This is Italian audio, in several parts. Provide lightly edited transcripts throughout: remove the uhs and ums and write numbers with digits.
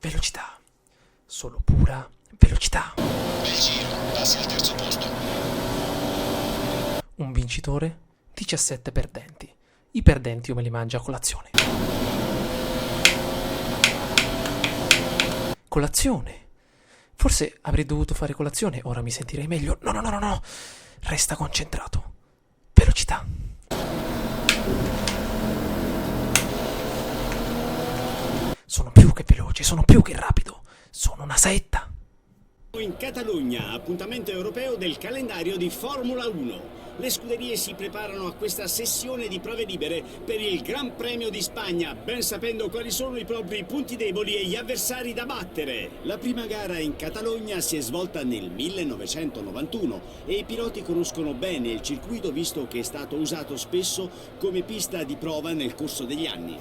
velocità, solo pura velocità. Il giro passa al terzo posto. Un vincitore, 17 perdenti. I perdenti io me li mangio a colazione. Colazione? Forse avrei dovuto fare colazione, ora mi sentirei meglio. No. Resta concentrato. Velocità. Sono più che veloce, sono più che rapido. Sono una saetta. In Catalogna, appuntamento europeo del calendario di Formula 1. Le scuderie si preparano a questa sessione di prove libere per il Gran Premio di Spagna, ben sapendo quali sono i propri punti deboli e gli avversari da battere. La prima gara in Catalogna si è svolta nel 1991 e i piloti conoscono bene il circuito visto che è stato usato spesso come pista di prova nel corso degli anni.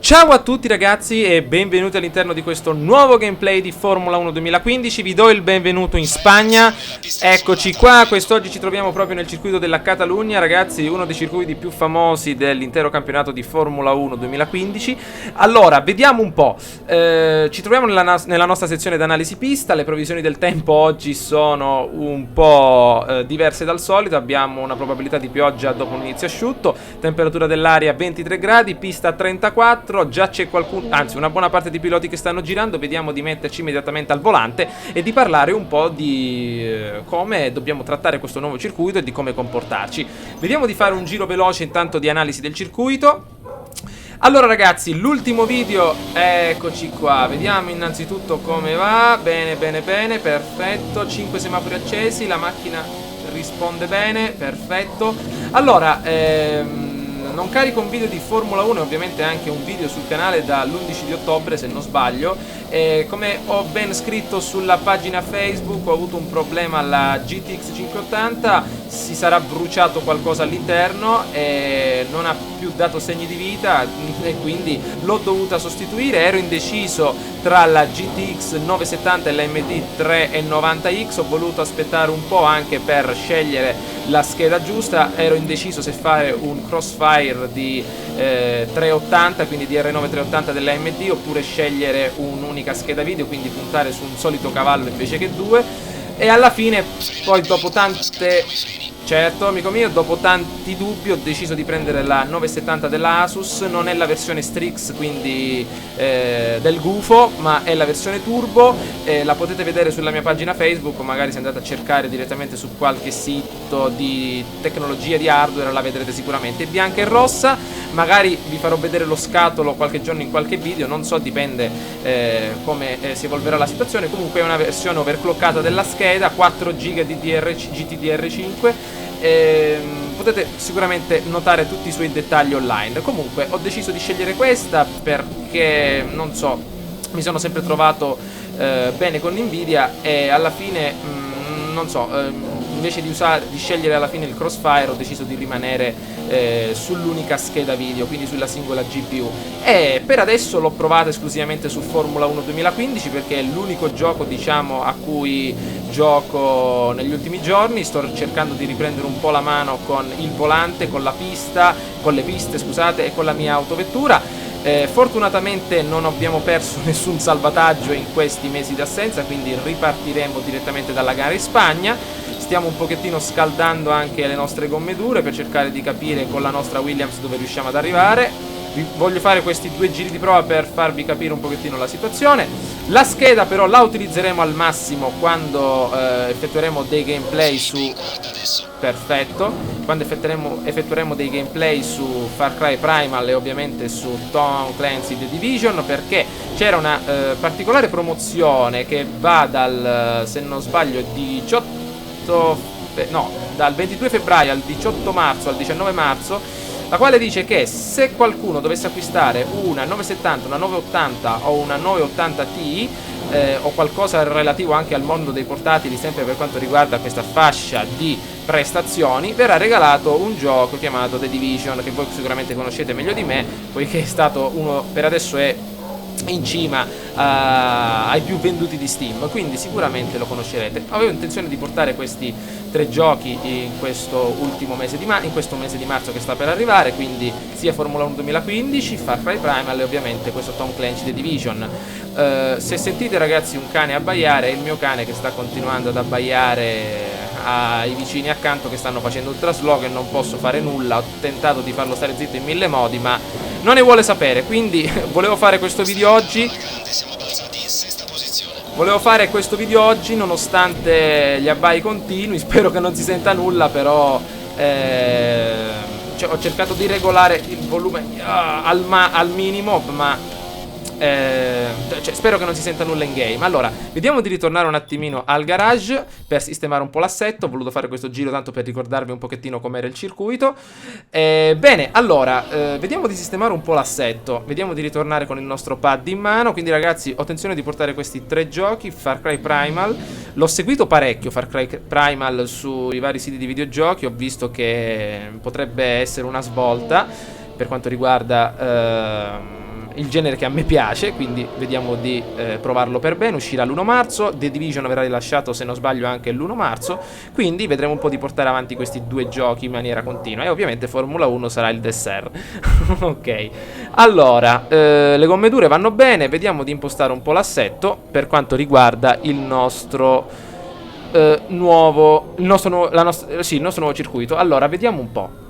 Ciao a tutti ragazzi e benvenuti all'interno di questo nuovo gameplay di Formula 1 2015. Vi do il benvenuto in Spagna. Eccoci qua, quest'oggi ci troviamo proprio nel circuito della Catalogna, ragazzi, uno dei circuiti più famosi dell'intero campionato di Formula 1 2015. Allora, vediamo un po'. Ci troviamo nella nostra sezione d'analisi pista. Le previsioni del tempo oggi sono un po' diverse dal solito. Abbiamo una probabilità di pioggia dopo un inizio asciutto, temperatura dell'aria 23 gradi, pista 34. Già c'è qualcuno, anzi una buona parte di piloti che stanno girando. Vediamo di metterci immediatamente al volante e di parlare un po' di come dobbiamo trattare questo nuovo circuito e di come comportarci. Vediamo di fare un giro veloce intanto di analisi del circuito. Allora ragazzi, l'ultimo video, eccoci qua, vediamo innanzitutto come va. Bene, perfetto, 5 semafori accesi, la macchina risponde bene, perfetto. Allora, non carico un video di Formula 1 e ovviamente anche un video sul canale dall'11 di ottobre se non sbaglio. Come ho ben scritto sulla pagina Facebook, ho avuto un problema alla GTX 580, si sarà bruciato qualcosa all'interno e non ha più dato segni di vita e quindi l'ho dovuta sostituire. Ero indeciso tra la GTX 970 e la AMD 390X, ho voluto aspettare un po' anche per scegliere la scheda giusta. Ero indeciso se fare un Crossfire di 380, quindi DR9 380 dell'AMD, oppure scegliere un'unica scheda video, quindi puntare su un solito cavallo invece che due. E alla fine poi dopo tante... Certo, amico mio, dopo tanti dubbi ho deciso di prendere la 970 della Asus. Non è la versione Strix, quindi del gufo, ma è la versione turbo. La potete vedere sulla mia pagina Facebook, o magari se andate a cercare direttamente su qualche sito di tecnologia di hardware la vedrete sicuramente. È bianca e rossa, magari vi farò vedere lo scatolo qualche giorno in qualche video, non so, dipende come si evolverà la situazione. Comunque è una versione overclockata della scheda, 4 GB di GTDR5. Potete sicuramente notare tutti i suoi dettagli online. Comunque ho deciso di scegliere questa perché, non so, mi sono sempre trovato bene con Nvidia e alla fine, non so, invece di scegliere alla fine il Crossfire ho deciso di rimanere sull'unica scheda video, quindi sulla singola GPU. E per adesso l'ho provata esclusivamente su Formula 1 2015 perché è l'unico gioco, diciamo, a cui gioco negli ultimi giorni. Sto cercando di riprendere un po' la mano con il volante, con la pista, con le piste, scusate, e con la mia autovettura. Fortunatamente non abbiamo perso nessun salvataggio in questi mesi d'assenza, quindi ripartiremo direttamente dalla gara in Spagna. Stiamo un pochettino scaldando anche le nostre gomme dure per cercare di capire con la nostra Williams dove riusciamo ad arrivare. Voglio fare questi 2 giri di prova per farvi capire un pochettino la situazione. La scheda però la utilizzeremo al massimo quando effettueremo dei gameplay su... Perfetto, quando effettueremo dei gameplay su Far Cry Primal e ovviamente su Tom Clancy The Division, perché c'era una particolare promozione che va dal, se non sbaglio, dal 22 febbraio al 18 marzo al 19 marzo, la quale dice che se qualcuno dovesse acquistare una 970, una 980 o una 980 Ti o qualcosa relativo anche al mondo dei portatili, sempre per quanto riguarda questa fascia di prestazioni, verrà regalato un gioco chiamato The Division, che voi sicuramente conoscete meglio di me, poiché è stato uno, per adesso è in cima ai più venduti di Steam, quindi sicuramente lo conoscerete. Avevo intenzione di portare questi 3 giochi in questo ultimo mese in questo mese di marzo che sta per arrivare, quindi sia Formula 1 2015, Far Cry Primal e ovviamente questo Tom Clancy The Division. Se sentite ragazzi un cane abbaiare, è il mio cane che sta continuando ad abbaiare ai vicini accanto che stanno facendo il trasloco e non posso fare nulla. Ho tentato di farlo stare zitto in 1000 modi, ma non ne vuole sapere, quindi volevo fare questo video oggi. Nonostante gli abbai continui. Spero che non si senta nulla, però ho cercato di regolare il volume al minimo, ma spero che non si senta nulla in game. Allora, vediamo di ritornare un attimino al garage per sistemare un po' l'assetto. Ho voluto fare questo giro tanto per ricordarvi un pochettino com'era il circuito. Bene, allora, vediamo di sistemare un po' l'assetto. Vediamo di ritornare con il nostro pad in mano. Quindi ragazzi, ho intenzione di portare questi 3 giochi. Far Cry Primal, l'ho seguito parecchio Far Cry Primal sui vari siti di videogiochi. Ho visto che potrebbe essere una svolta per quanto riguarda il genere che a me piace, quindi vediamo di provarlo per bene. Uscirà l'1 marzo, The Division verrà rilasciato se non sbaglio anche l'1 marzo, quindi vedremo un po' di portare avanti questi 2 giochi in maniera continua e ovviamente Formula 1 sarà il dessert. Ok, allora le gomme dure vanno bene, vediamo di impostare un po' l'assetto per quanto riguarda il nostro nuovo circuito. Allora, vediamo un po'.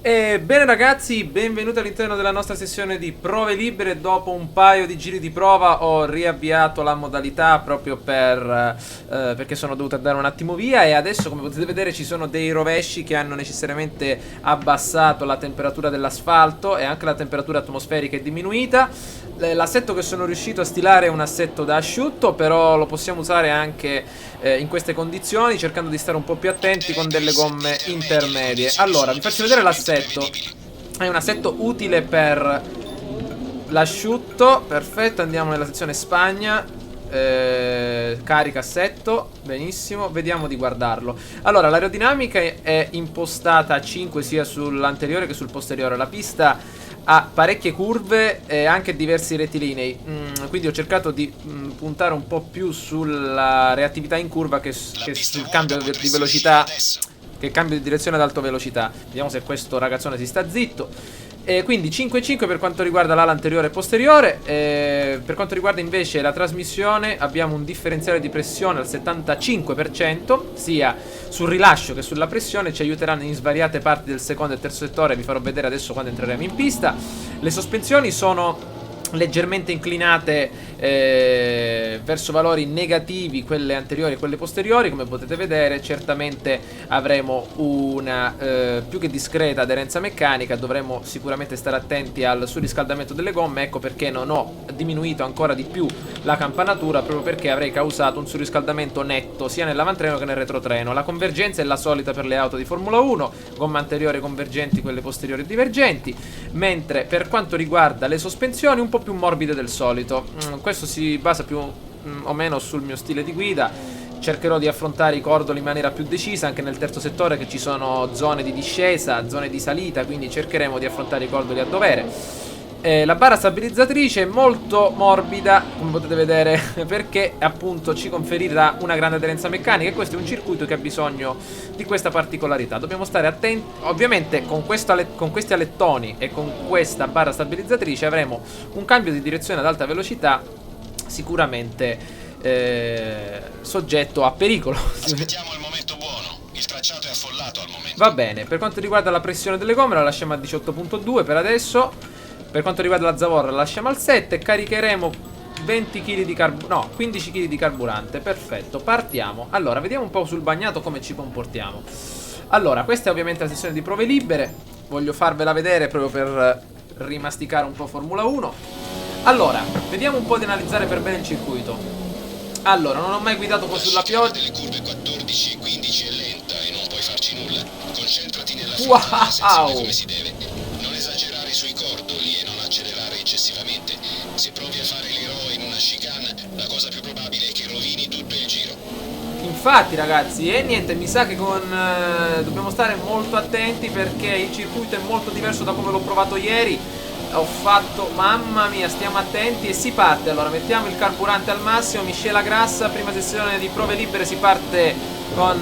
Bene ragazzi, benvenuti all'interno della nostra sessione di prove libere. Dopo un paio di giri di prova ho riavviato la modalità proprio perché sono dovuto andare un attimo via, e adesso come potete vedere ci sono dei rovesci che hanno necessariamente abbassato la temperatura dell'asfalto e anche la temperatura atmosferica è diminuita. L'assetto che sono riuscito a stilare è un assetto da asciutto, però lo possiamo usare anche in queste condizioni, cercando di stare un po' più attenti con delle gomme intermedie. Allora, vi faccio vedere l'assetto. È un assetto utile per l'asciutto. Perfetto, andiamo nella sezione Spagna. Carica assetto, benissimo, vediamo di guardarlo. Allora, l'aerodinamica è impostata a 5 sia sull'anteriore che sul posteriore. La pista ha parecchie curve e anche diversi rettilinei, quindi ho cercato di puntare un po' più sulla reattività in curva che sul cambio di velocità, che cambio di direzione ad alta velocità. Vediamo se questo ragazzone si sta zitto. Quindi 5,5 per quanto riguarda l'ala anteriore e posteriore. Per quanto riguarda invece la trasmissione, abbiamo un differenziale di pressione al 75%, sia sul rilascio che sulla pressione. Ci aiuteranno in svariate parti del secondo e terzo settore, vi farò vedere adesso quando entreremo in pista. Le sospensioni sono leggermente inclinate verso valori negativi, quelle anteriori e quelle posteriori. Come potete vedere, certamente avremo una più che discreta aderenza meccanica. Dovremo sicuramente stare attenti al surriscaldamento delle gomme. Ecco perché non ho diminuito ancora di più la campanatura, proprio perché avrei causato un surriscaldamento netto sia nell'avantreno che nel retrotreno. La convergenza è la solita per le auto di Formula 1, gomme anteriori convergenti, quelle posteriori divergenti, mentre per quanto riguarda le sospensioni un po' più morbide del solito. Questo si basa più o meno sul mio stile di guida. Cercherò di affrontare i cordoli in maniera più decisa anche nel terzo settore, che ci sono zone di discesa, zone di salita, quindi cercheremo di affrontare i cordoli a dovere. La barra stabilizzatrice è molto morbida, come potete vedere, perché appunto ci conferirà una grande aderenza meccanica, e questo è un circuito che ha bisogno di questa particolarità. Dobbiamo stare attenti. Ovviamente con questi alettoni e con questa barra stabilizzatrice avremo un cambio di direzione ad alta velocità sicuramente soggetto a pericolo. Aspettiamo il momento buono, il tracciato è affollato al momento. Va bene, per quanto riguarda la pressione delle gomme la lasciamo a 18,2 per adesso. Per quanto riguarda la zavorra la lasciamo al 7. Caricheremo 15 kg di carburante. Perfetto, partiamo. Allora, vediamo un po' sul bagnato come ci comportiamo. Allora, questa è ovviamente la sessione di prove libere. Voglio farvela vedere proprio per rimasticare un po' Formula 1. Allora, vediamo un po' di analizzare per bene il circuito. Allora, non ho mai guidato sulla pioggia. Le curve 14 e 15 è lenta e non puoi farci nulla. Concentrati nella sezione come si deve. Non esagerare sui cordoli e non accelerare eccessivamente. Se provi a fare l'eroe in una chicane, la cosa più probabile è che rovini tutto il giro. Infatti ragazzi, e niente, mi sa che dobbiamo stare molto attenti, perché il circuito è molto diverso da come l'ho provato ieri. ho fatto, mamma mia, stiamo attenti e si parte. Allora mettiamo il carburante al massimo, miscela grassa, prima sessione di prove libere, si parte con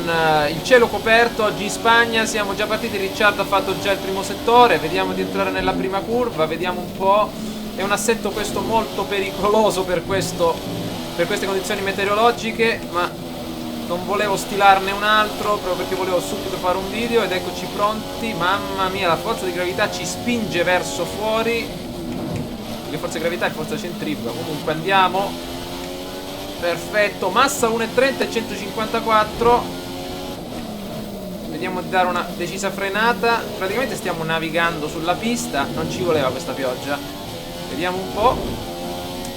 il cielo coperto. Oggi in Spagna siamo già partiti, Ricciardo ha fatto già il primo settore, vediamo di entrare nella prima curva, vediamo un po'. È un assetto questo molto pericoloso per queste condizioni meteorologiche, ma non volevo stilarne un altro proprio perché volevo subito fare un video. Ed eccoci pronti. Mamma mia, la forza di gravità ci spinge verso fuori. Che forza di gravità è forza centrifuga. Comunque andiamo. Perfetto, massa 1,30 e 154. Vediamo di dare una decisa frenata. Praticamente stiamo navigando sulla pista. Non ci voleva questa pioggia. Vediamo un po'.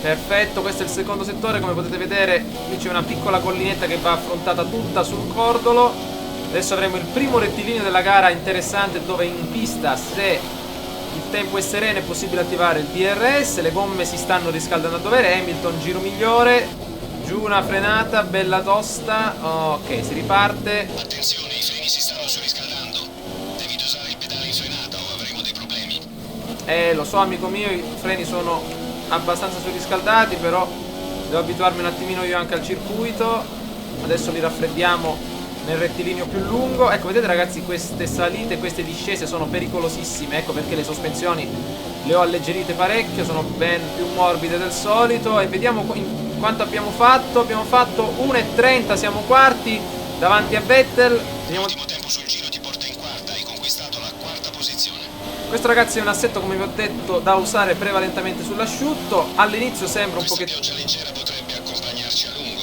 Perfetto, questo è il secondo settore, come potete vedere qui c'è una piccola collinetta che va affrontata tutta sul cordolo. Adesso avremo il primo rettilineo della gara interessante, dove in pista, se il tempo è sereno, è possibile attivare il DRS. Le gomme si stanno riscaldando a dovere. Hamilton, giro migliore, giù una frenata bella tosta. Ok, si riparte. Attenzione, i freni si stanno surriscaldando. Devi dosare il pedale in frenata o avremo dei problemi. Lo so, amico mio, i freni sono abbastanza surriscaldati, però devo abituarmi un attimino io anche al circuito. Adesso li raffreddiamo nel rettilineo più lungo. Ecco, vedete ragazzi, queste salite, queste discese sono pericolosissime. Ecco perché le sospensioni le ho alleggerite parecchio, sono ben più morbide del solito. E vediamo quanto abbiamo fatto. Abbiamo fatto 1,30, siamo quarti davanti a Vettel. Vediamo. L'ultimo tempo sul giro ti porta in quarta, hai conquistato la quarta posizione. Questo ragazzi è un assetto, come vi ho detto, da usare prevalentemente sull'asciutto. All'inizio sembra un pochettino. Questa pioggia leggera potrebbe accompagnarci a lungo.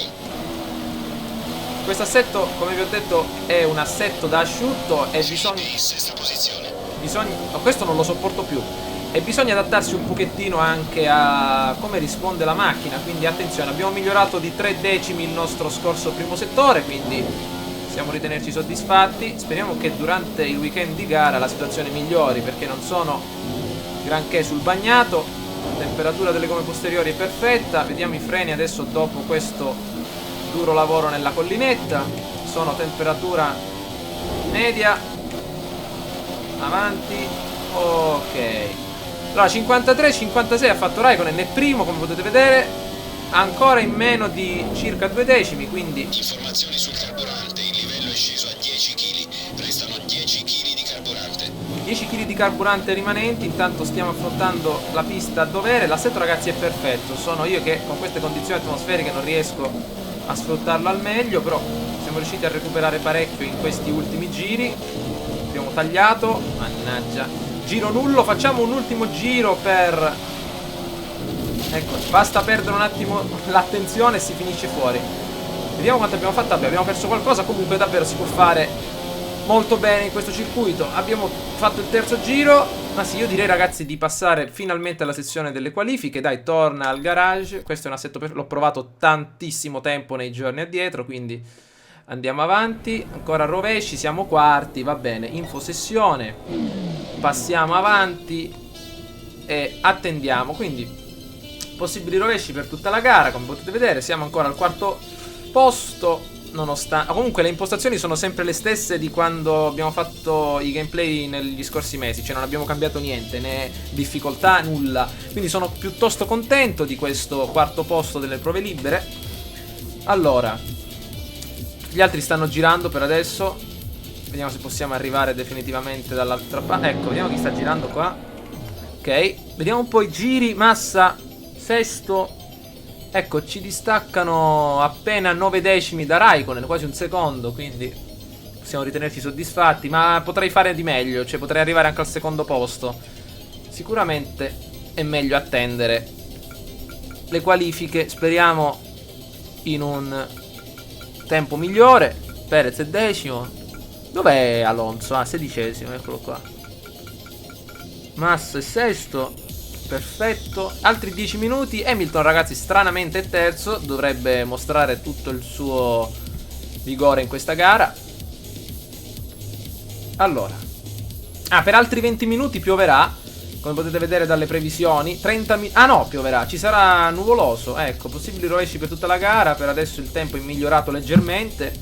Questo assetto, come vi ho detto, è un assetto da asciutto e bisogna. In sesta posizione. No, questo non lo sopporto più. E bisogna adattarsi un pochettino anche a come risponde la macchina. Quindi attenzione, abbiamo migliorato di 3 decimi il nostro scorso primo settore, quindi possiamo ritenerci soddisfatti. Speriamo che durante il weekend di gara la situazione migliori, perché non sono granché sul bagnato. La temperatura delle gomme posteriori è perfetta. Vediamo i freni adesso dopo questo duro lavoro nella collinetta. Sono temperatura media. Avanti. Ok. Allora 53-56 ha fatto Raikkonen nel primo, come potete vedere. Ancora in meno di circa 2 decimi, quindi. Informazioni sul carburante, il livello è sceso a 10 kg, restano 10 kg di carburante. 10 kg di carburante rimanenti. Intanto stiamo affrontando la pista a dovere. L'assetto ragazzi è perfetto. Sono io che con queste condizioni atmosferiche non riesco a sfruttarlo al meglio, però siamo riusciti a recuperare parecchio in questi ultimi giri. Abbiamo tagliato. Mannaggia. Giro nullo. Facciamo un ultimo giro per. Ecco, basta perdere un attimo l'attenzione e si finisce fuori. Vediamo quanto abbiamo fatto. Abbiamo perso qualcosa. Comunque davvero si può fare molto bene in questo circuito. Abbiamo fatto il terzo giro. Ma sì, io direi ragazzi di passare finalmente alla sessione delle qualifiche. Dai, torna al garage. Questo è un assetto l'ho provato tantissimo tempo nei giorni addietro, quindi andiamo avanti. Ancora rovesci, siamo quarti. Va bene, info sessione. Passiamo avanti e attendiamo. Quindi possibili rovesci per tutta la gara, come potete vedere. Siamo ancora al quarto posto, nonostante. Comunque le impostazioni sono sempre le stesse di quando abbiamo fatto i gameplay negli scorsi mesi. Cioè non abbiamo cambiato niente, né difficoltà, nulla. Quindi sono piuttosto contento di questo quarto posto delle prove libere. Allora, gli altri stanno girando per adesso. Vediamo se possiamo arrivare definitivamente dall'altra parte. Ecco, vediamo chi sta girando qua. Ok, vediamo un po' i giri. Massa sesto. Ecco, ci distaccano appena 9 decimi da Raikkonen, quasi un secondo, quindi possiamo ritenerci soddisfatti. Ma potrei fare di meglio, cioè potrei arrivare anche al secondo posto. Sicuramente è meglio attendere le qualifiche. Speriamo in un tempo migliore. Perez è decimo. Dov'è Alonso? Ah, sedicesimo, eccolo qua. Massa è sesto. Perfetto. Altri 10 minuti. Hamilton ragazzi stranamente è terzo. Dovrebbe mostrare tutto il suo vigore in questa gara. Allora, per altri 20 minuti pioverà, come potete vedere dalle previsioni. 30 minuti. Ah no, pioverà. Ci sarà nuvoloso. Ecco, possibili rovesci per tutta la gara. Per adesso il tempo è migliorato leggermente.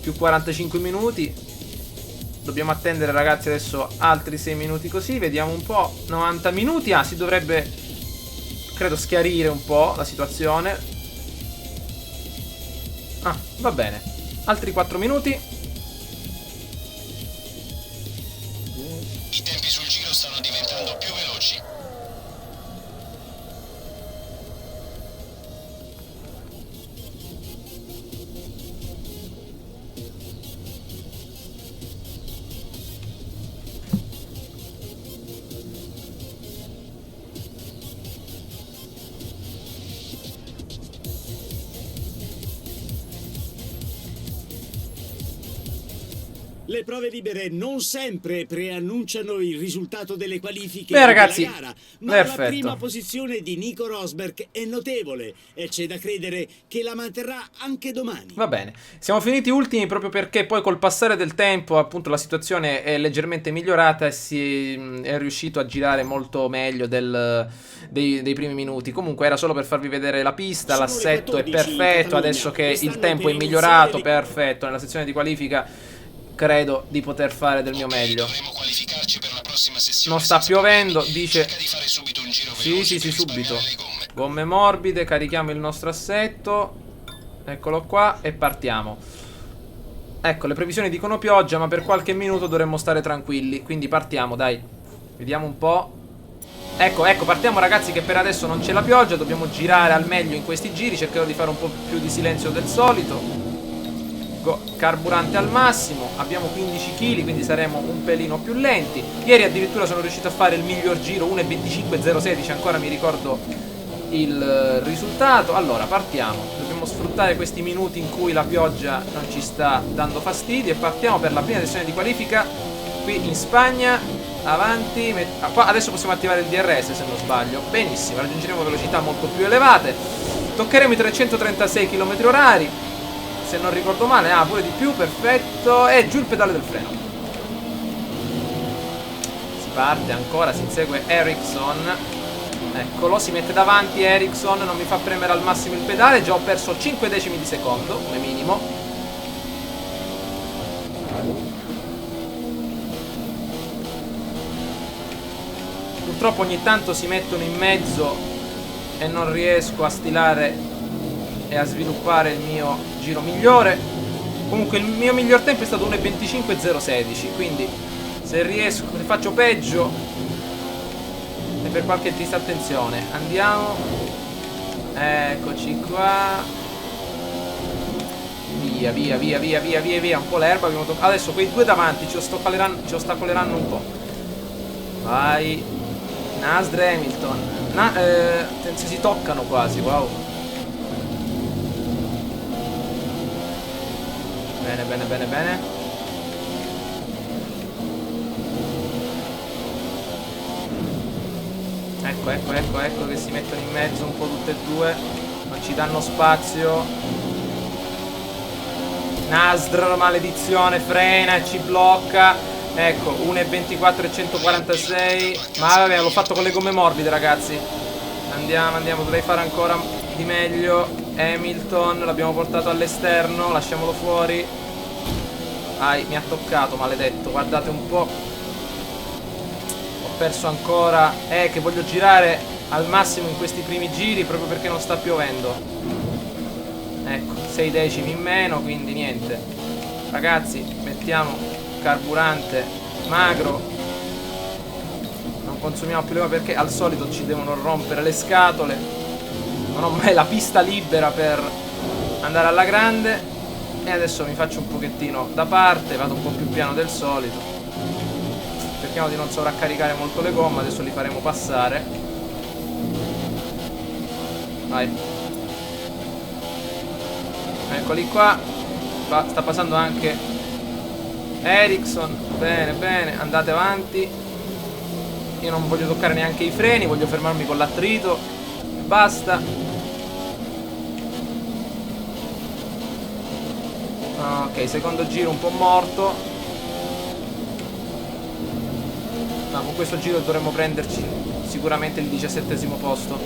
Più 45 minuti. Dobbiamo attendere, ragazzi, adesso altri 6 minuti così. Vediamo un po'. 90 minuti. Ah, si dovrebbe, credo, schiarire un po' la situazione. Ah, va bene. Altri 4 minuti. I tempi sul giro stanno diventando più veloci. Le prove libere non sempre preannunciano il risultato delle qualifiche Beh, ragazzi, della gara, ma perfetto. la prima posizione di Nico Rosberg è notevole e c'è da credere che la manterrà anche domani. Va bene, siamo finiti ultimi proprio perché poi col passare del tempo appunto la situazione è leggermente migliorata e si è riuscito a girare molto meglio dei primi minuti. Comunque era solo per farvi vedere la pista, Sono l'assetto le è 14 in perfetto, Catalogna, adesso che quest'anno il tempo è per migliorato, iniziare perfetto, nella sezione di qualifica credo di poter fare del mio meglio. Dovremo qualificarci per la prossima sessione. Non sta piovendo, dice. Cerca di fare subito un giro Sì, veloce sì, sì, per subito. risparmiare le gomme. Gomme morbide, carichiamo il nostro assetto. Eccolo qua e partiamo. Ecco, le previsioni dicono pioggia, ma per qualche minuto dovremmo stare tranquilli. Quindi partiamo, dai. Vediamo un po'. Ecco, partiamo, ragazzi, che per adesso non c'è la pioggia. Dobbiamo girare al meglio in questi giri. Cercherò di fare un po' più di silenzio del solito. Carburante al massimo. Abbiamo 15 kg, quindi saremo un pelino più lenti. Ieri addirittura sono riuscito a fare il miglior giro, 1.25.016. Ancora mi ricordo il risultato. Allora, partiamo. Dobbiamo sfruttare questi minuti in cui la pioggia non ci sta dando fastidio. E partiamo per la prima sessione di qualifica qui in Spagna. Avanti, qua adesso possiamo attivare il DRS se non sbaglio. Benissimo, raggiungeremo velocità molto più elevate. Toccheremo i 336 km/h, se non ricordo male. Ah, pure di più, perfetto. E giù il pedale del freno. Si parte ancora, si insegue Ericsson. Eccolo, si mette davanti Ericsson. Non mi fa premere al massimo il pedale. Già ho perso 5 decimi di secondo come minimo. Purtroppo ogni tanto si mettono in mezzo e non riesco a stilare e a sviluppare il mio giro migliore. Comunque il mio miglior tempo è stato 1.25.016, quindi se riesco, se faccio peggio è per qualche disattenzione. Andiamo. Eccoci qua. Via, via, via, via, via, via, via. Un po' l'erba. Adesso quei due davanti ci ostacoleranno un po'. Vai. Nasr e Hamilton. Si toccano quasi, wow. Bene, bene, bene, bene. Ecco che si mettono in mezzo un po' tutte e due. Non ci danno spazio. Nasr, maledizione, frena e ci blocca. Ecco, 1.24 e 146. Ma vabbè, l'ho fatto con le gomme morbide, ragazzi. Andiamo, dovrei fare ancora di meglio. Hamilton, l'abbiamo portato all'esterno. Lasciamolo fuori. Mi ha toccato, maledetto. Guardate un po'. Ho perso ancora. Che voglio girare al massimo in questi primi giri, proprio perché non sta piovendo. Ecco, 6 decimi in meno, quindi niente. Ragazzi, mettiamo carburante magro, non consumiamo più l'olio perché al solito ci devono rompere le scatole. Non ho mai la pista libera per andare alla grande. E adesso mi faccio un pochettino da parte, vado un po' più piano del solito. Cerchiamo di non sovraccaricare molto le gomme. Adesso li faremo passare. Vai. Eccoli qua. Sta passando anche Ericsson. Bene, bene, andate avanti. Io non voglio toccare neanche i freni, voglio fermarmi con l'attrito e basta. Ok, secondo giro un po' morto. Con questo giro dovremmo prenderci sicuramente il 17° posto.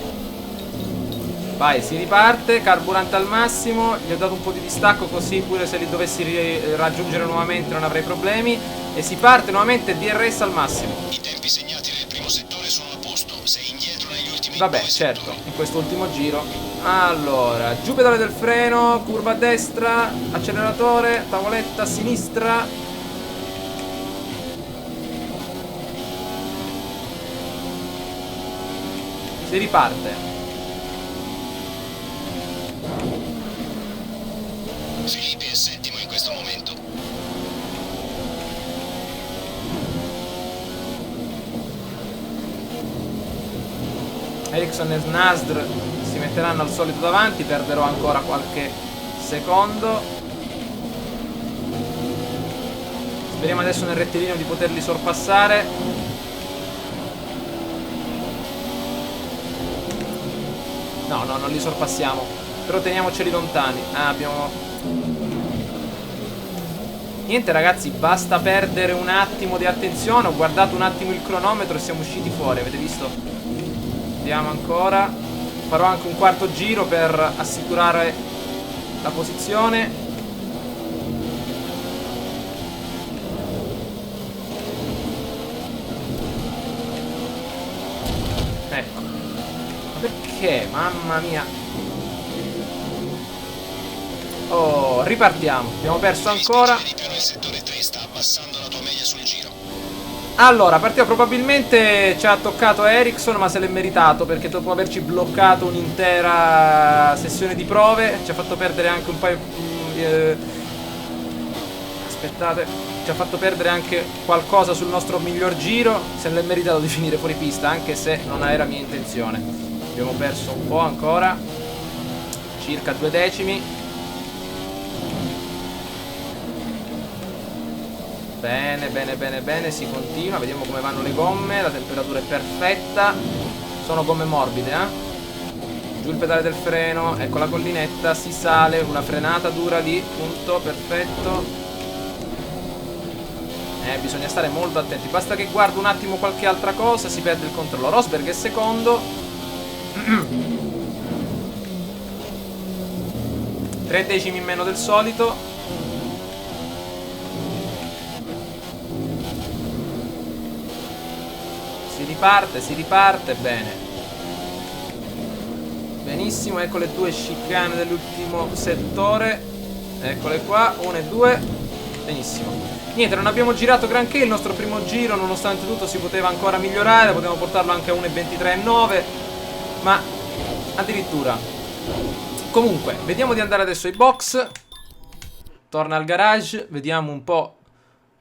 Vai, si riparte, carburante al massimo. Gli ho dato un po' di distacco, così pure se li dovessi raggiungere nuovamente non avrei problemi. E si parte nuovamente, DRS al massimo. I tempi segnati nel primo settore sono a posto. Sei indietro negli ultimi Vabbè, due certo, settori. in quest'ultimo giro. Allora, giù pedale del freno, curva a destra, acceleratore, tavoletta a sinistra. Si riparte. Filippi è settimo in questo momento. Ericsson e Snasdr si metteranno al solito davanti, perderò ancora qualche secondo. Speriamo adesso nel rettilineo di poterli sorpassare. No, no, non li sorpassiamo, però teniamoceli lontani. Ah, abbiamo... Niente ragazzi, basta perdere un attimo di attenzione. Ho guardato un attimo il cronometro e siamo usciti fuori, avete visto? Andiamo ancora. Farò anche un quarto giro per assicurare la posizione. Ecco. Ma perché? Mamma mia. Oh, ripartiamo. Abbiamo perso ancora. Di piano il settore 3 sta abbassando la tua media sul giro. Allora, partiamo. Probabilmente ci ha toccato Ericsson, ma se l'è meritato, perché dopo averci bloccato un'intera sessione di prove ci ha fatto perdere anche un paio... aspettate. Ci ha fatto perdere anche qualcosa sul nostro miglior giro. Se l'è meritato di finire fuori pista, anche se non era mia intenzione. Abbiamo perso un po' ancora. Circa 2 decimi. Bene, bene, bene, bene, si continua. Vediamo come vanno le gomme. La temperatura è perfetta. Sono gomme morbide, Giù il pedale del freno. Ecco la collinetta, si sale. Una frenata dura lì, punto, perfetto. Bisogna stare molto attenti. Basta che guardo un attimo qualche altra cosa, si perde il controllo. Rosberg è secondo. 3 decimi in meno del solito. Si riparte, bene. Benissimo, ecco le due chicane dell'ultimo settore. Eccole qua, 1 e 2. Benissimo. Niente, non abbiamo girato granché il nostro primo giro, nonostante tutto si poteva ancora migliorare, potevamo portarlo anche a 1,23,9, ma addirittura. Comunque, vediamo di andare adesso ai box. Torna al garage, vediamo un po'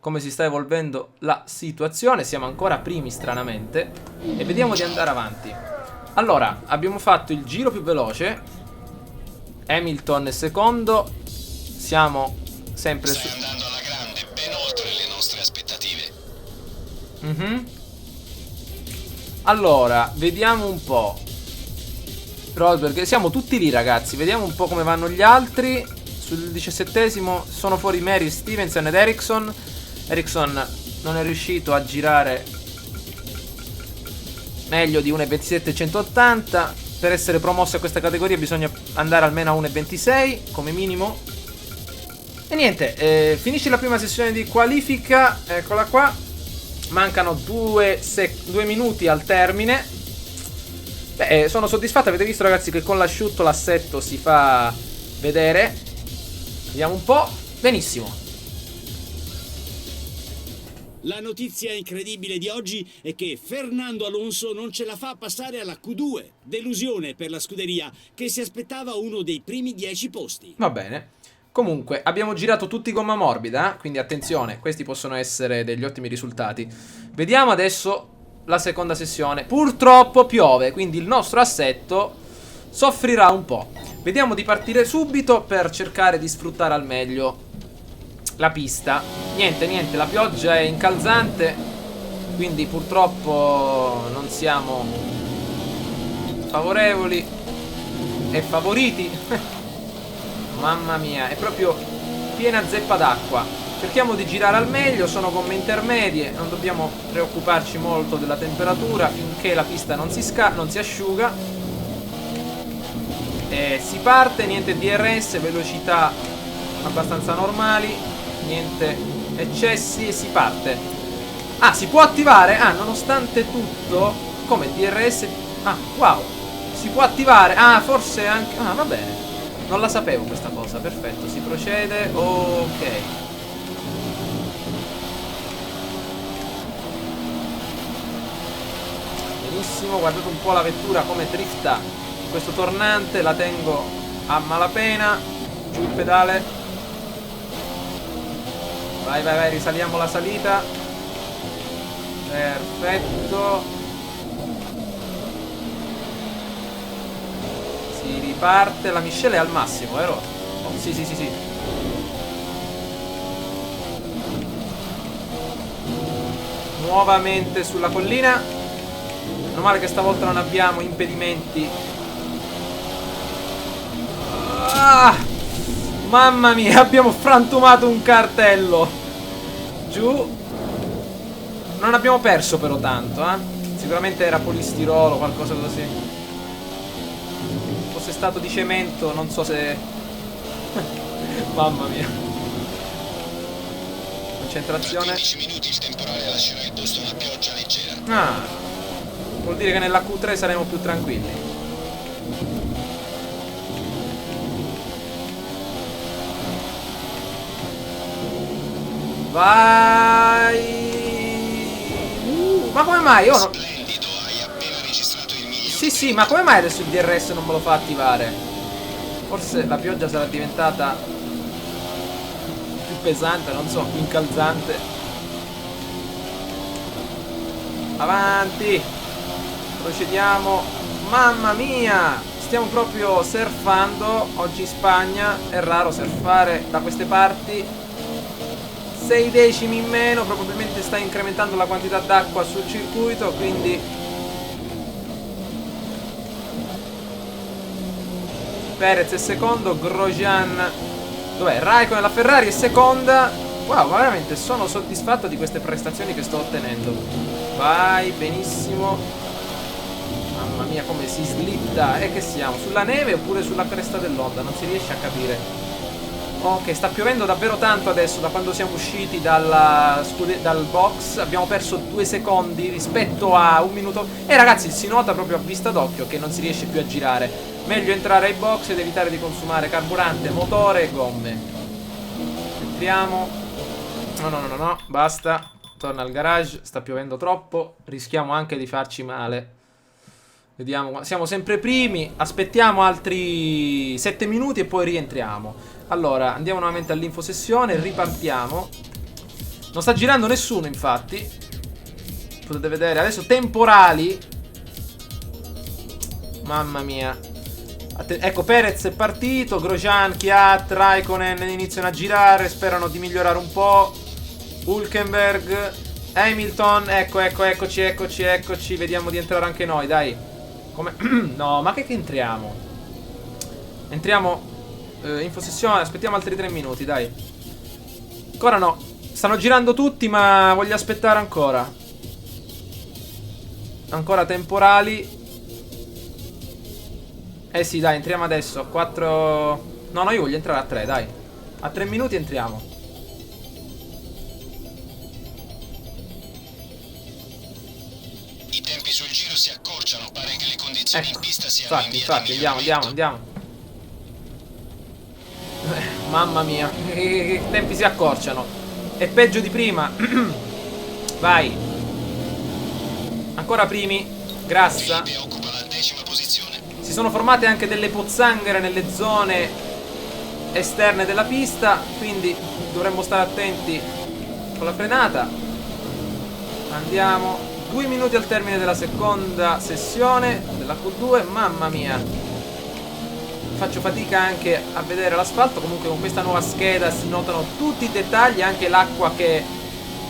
come si sta evolvendo la situazione. Siamo ancora primi stranamente e vediamo di andare avanti. Allora, abbiamo fatto il giro più veloce. Hamilton è secondo. Siamo sempre Stai andando alla grande, ben oltre le nostre aspettative. Allora, vediamo un po'. Rosberg, siamo tutti lì ragazzi. Vediamo un po' come vanno gli altri. Sul 17esimo sono fuori Mary, Stevenson ed Ericsson. Ericsson non è riuscito a girare meglio di 1,27,180. Per essere promosso a questa categoria bisogna andare almeno a 1,26 come minimo. E niente, finisce la prima sessione di qualifica. Eccola qua. Mancano 2 minuti al termine. Beh, sono soddisfatto. Avete visto ragazzi che con l'asciutto l'assetto si fa vedere. Vediamo un po'. Benissimo. La notizia incredibile di oggi è che Fernando Alonso non ce la fa passare alla Q2. Delusione per la scuderia, che si aspettava uno dei primi 10 posti. Va bene. Comunque, abbiamo girato tutti gomma morbida, quindi attenzione, questi possono essere degli ottimi risultati. Vediamo adesso la seconda sessione. Purtroppo piove, quindi il nostro assetto soffrirà un po'. Vediamo di partire subito per cercare di sfruttare al meglio la pista. Niente, la pioggia è incalzante, quindi purtroppo non siamo favorevoli e favoriti. Mamma mia, è proprio piena zeppa d'acqua. Cerchiamo di girare al meglio, sono gomme intermedie, non dobbiamo preoccuparci molto della temperatura finché la pista non si asciuga. Si parte, niente DRS, velocità abbastanza normali, niente eccessi e si parte. Ah, si può attivare? Ah, nonostante tutto. Come DRS? Ah, wow. Si può attivare? Ah, forse anche... Ah, va bene. Non la sapevo questa cosa, perfetto. Si procede, ok. Benissimo, guardate un po' la vettura come drifta in questo tornante. La tengo a malapena. Giù il pedale. Vai, vai, vai, risaliamo la salita. Perfetto. Si riparte. La miscela è al massimo, vero? Oh, sì, sì, sì, sì. Nuovamente sulla collina. Meno male che stavolta non abbiamo impedimenti. Ah, mamma mia, abbiamo frantumato un cartello. Giù. Non abbiamo perso però tanto, eh. Sicuramente era polistirolo, qualcosa così. Fosse stato di cemento, non so se... Mamma mia. Concentrazione. Tra 15 minuti il temporale lascerà il posto a una pioggia leggera. Ah, vuol dire che nella Q3 saremo più tranquilli. Vai. Ma come mai? Io non... Splendido, hai appena registrato il miglior. Sì, sì, ma come mai adesso il DRS non me lo fa attivare? Forse la pioggia sarà diventata più pesante, non so, più incalzante. Avanti. Procediamo. Mamma mia, stiamo proprio surfando oggi in Spagna. È raro surfare da queste parti. 6 decimi in meno, probabilmente sta incrementando la quantità d'acqua sul circuito, quindi Perez è secondo, Grosjean, dov'è? Raikkonen, la Ferrari è seconda. Wow, ma veramente sono soddisfatto di queste prestazioni che sto ottenendo. Vai, benissimo. Mamma mia come si slitta. E che siamo? Sulla neve oppure sulla cresta dell'onda? Non si riesce a capire. Ok, sta piovendo davvero tanto adesso. Da quando siamo usciti dal box abbiamo perso 2 secondi rispetto a 1 minuto. E ragazzi, si nota proprio a vista d'occhio che non si riesce più a girare. Meglio entrare ai box ed evitare di consumare carburante, motore e gomme. Entriamo. No, basta. Torna al garage, sta piovendo troppo. Rischiamo anche di farci male. Vediamo, siamo sempre primi. Aspettiamo altri 7 minuti e poi rientriamo. Allora, andiamo nuovamente all'infosessione, ripartiamo. Non sta girando nessuno, infatti. Potete vedere, adesso temporali. Mamma mia. Ecco, Perez è partito, Grosjean, Kvyat, Raikkonen iniziano a girare, sperano di migliorare un po'. Hülkenberg, Hamilton, eccoci, vediamo di entrare anche noi, dai. Come? No, ma che entriamo? Entriamo... infosessione, aspettiamo altri 3 minuti, dai. Ancora no. Stanno girando tutti, ma voglio aspettare ancora. Ancora temporali. Eh sì, dai, entriamo adesso a 4... No, io voglio entrare a 3, dai. A 3 minuti entriamo. I tempi sul giro si accorciano, pare che le condizioni in pista siano in via infatti, di andiamo. Mamma mia, che tempi si accorciano. È peggio di prima. Vai. Ancora primi. Grassa. Felipe occupa la 10ª posizione. Si sono formate anche delle pozzanghere nelle zone esterne della pista, quindi dovremmo stare attenti con la frenata. Andiamo. 2 minuti al termine della seconda sessione della Q2. Mamma mia, faccio fatica anche a vedere l'asfalto. Comunque con questa nuova scheda si notano tutti i dettagli, anche l'acqua che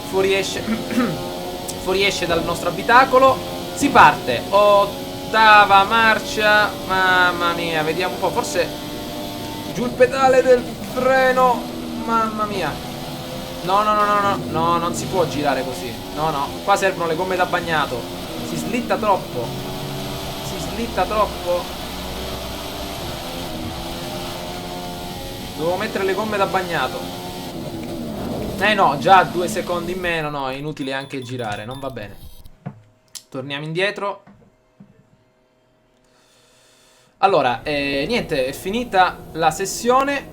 fuoriesce dal nostro abitacolo. Si parte, 8ª marcia. Mamma mia, vediamo un po'. Forse giù il pedale del freno. Mamma mia. No, non si può girare così. No, qua servono le gomme da bagnato. Si slitta troppo. Dovevo mettere le gomme da bagnato. No, già 2 secondi in meno. No, è inutile anche girare, non va bene. Torniamo indietro. Allora, niente, è finita la sessione.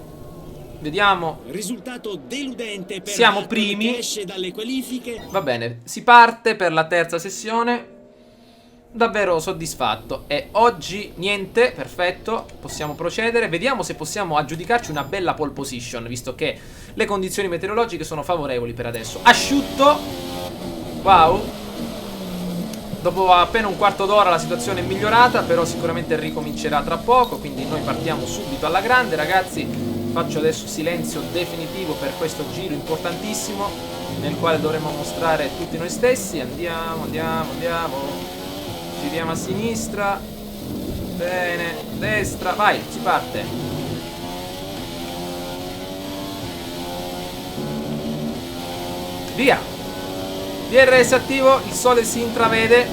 Vediamo. Risultato deludente per Siamo Hutton, primi. che esce dalle qualifiche. Va bene, si parte per la terza sessione. Davvero soddisfatto. E oggi niente, perfetto. Possiamo procedere. Vediamo se possiamo aggiudicarci una bella pole position, visto che le condizioni meteorologiche sono favorevoli per adesso. Asciutto. Wow. Dopo appena un quarto d'ora la situazione è migliorata, però sicuramente ricomincerà tra poco. Quindi noi partiamo subito alla grande, ragazzi. Faccio adesso silenzio definitivo per questo giro importantissimo, nel quale dovremo mostrare tutti noi stessi. Andiamo. Giriamo a sinistra. Bene, destra. Vai, si parte. Via. DRS attivo, il sole si intravede.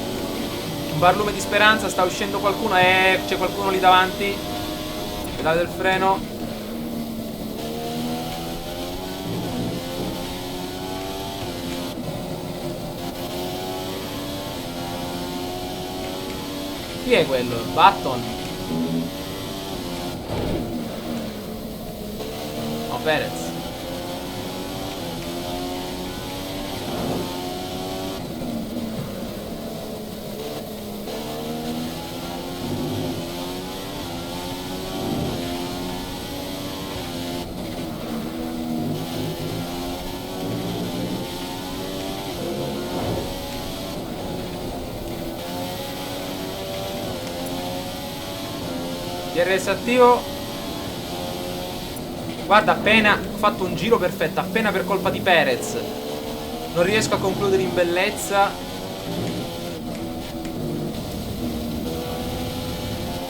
Un barlume di speranza, sta uscendo qualcuno. C'è qualcuno lì davanti. Pedale del freno. Chi è quello? Button? No, Perez. DRS attivo. Guarda, appena ho fatto un giro perfetto, appena per colpa di Perez. Non riesco a concludere in bellezza.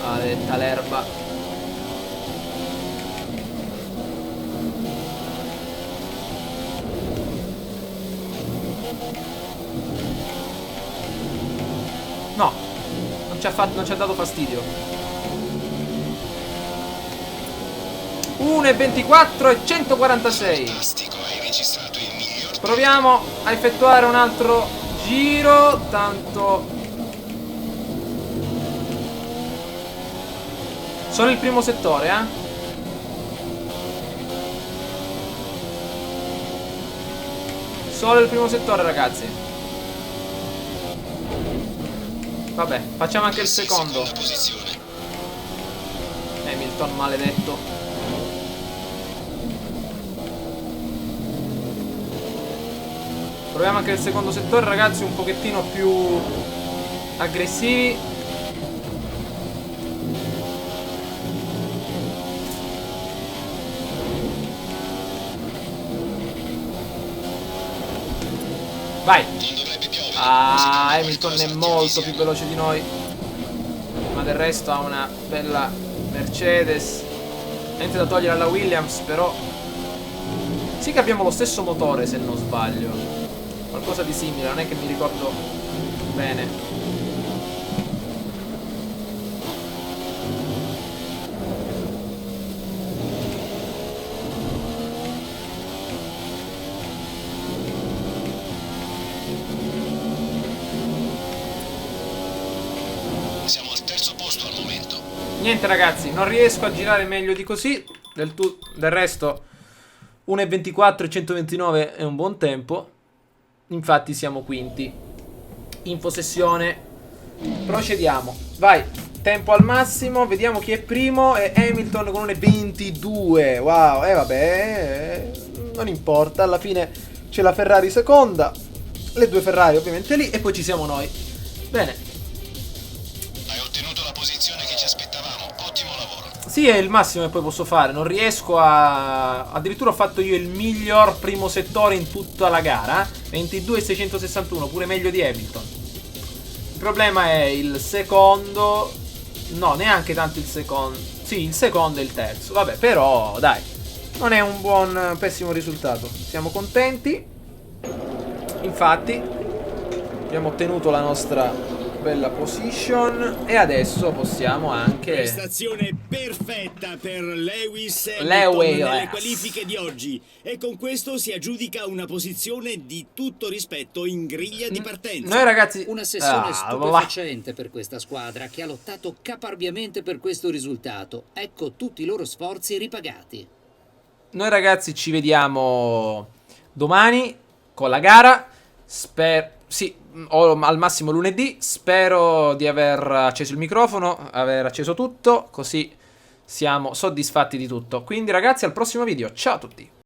Maledetta l'erba. No, non ci ha dato fastidio. 1,24 e 146. Fantastico, hai registrato il miglior. Proviamo a effettuare un altro giro. Tanto sono il primo settore, Solo il primo settore, ragazzi. Vabbè, facciamo anche il secondo. Seconda posizione. Hamilton, maledetto. Proviamo anche il secondo settore, ragazzi, un pochettino più aggressivi. Vai. Hamilton è molto più veloce di noi, ma del resto ha una bella Mercedes. Niente da togliere alla Williams, però sì che abbiamo lo stesso motore, se non sbaglio. Qualcosa di simile, non è che mi ricordo bene. Siamo al terzo posto al momento. Niente, ragazzi, non riesco a girare meglio di così. Del resto 1,24 e 129 è un buon tempo. Infatti siamo quinti. Infosessione. Procediamo. Vai. Tempo al massimo. Vediamo chi è primo. È Hamilton con 1,22. Wow. Vabbè. Non importa. Alla fine c'è la Ferrari seconda. Le due Ferrari ovviamente lì. E poi ci siamo noi. Bene. Hai ottenuto la posizione che ci aspettavamo. Ottimo lavoro. Sì, è il massimo che poi posso fare. Non riesco a... Addirittura ho fatto io il miglior primo settore in tutta la gara. 22,661, pure meglio di Hamilton. Il problema è il secondo. No, neanche tanto il secondo. Sì, il secondo e il terzo. Vabbè, però, dai, non è un buon, pessimo risultato. Siamo contenti. Infatti abbiamo ottenuto la nostra bella position. E adesso possiamo anche... Prestazione perfetta per Lewis Lewis nelle qualifiche di oggi, e con questo si aggiudica una posizione di tutto rispetto in griglia di partenza. Noi ragazzi... Una sessione stupefacente per questa squadra che ha lottato caparbiamente per questo risultato. Ecco tutti i loro sforzi ripagati. Noi ragazzi ci vediamo domani con la gara. Sì, o al massimo lunedì. Spero di aver acceso il microfono, aver acceso tutto, così siamo soddisfatti di tutto. Quindi ragazzi, al prossimo video. Ciao a tutti.